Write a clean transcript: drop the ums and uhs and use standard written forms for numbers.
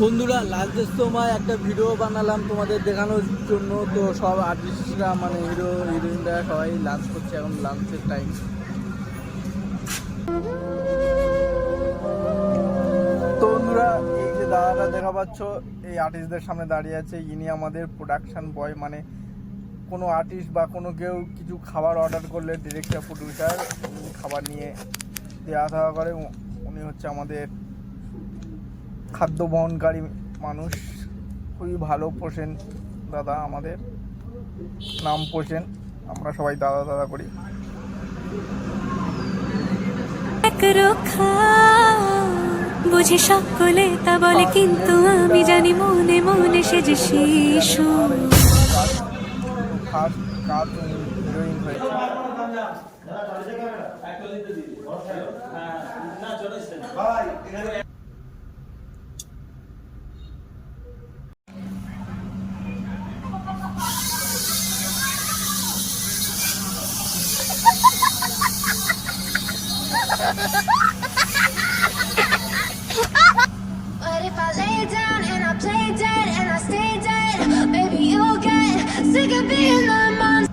বন্ধুরা লাস্টের সময় একটা ভিডিও বানালাম তোমাদের দেখানোর জন্য। তো সব আর্টিস্টরা মানে হিরো হিরোইনরা সবাই লাঞ্চ করছে, এখন লাঞ্চের টাইম। তো বন্ধুরা এই যে দাদাটা দেখা পাচ্ছ, এই আর্টিস্টদের সামনে দাঁড়িয়ে আছে, ইনি আমাদের প্রোডাকশন বয়। মানে কোনো আর্টিস্ট বা কোনো কেউ কিছু খাবার অর্ডার করলে ডিরেক্টর প্রডিউসার খাবার নিয়ে দেওয়া থাওয়া করে। উনি হচ্ছে আমাদের খাদ্য বহনকারী মানুষ, খুবই ভালো পোষেন দাদা, আমাদের নাম পোষেন, আমরা সবাই দাদা দাদা করি। বুঝি সকলে তা বলে, কিন্তু আমি জানি মনে মনে সে যে শিশু। ফার্স্ট কাজ হিরোইন হয়েছে। But if I lay down and I play dead and I stay dead, maybe you'll get sick of being the monster.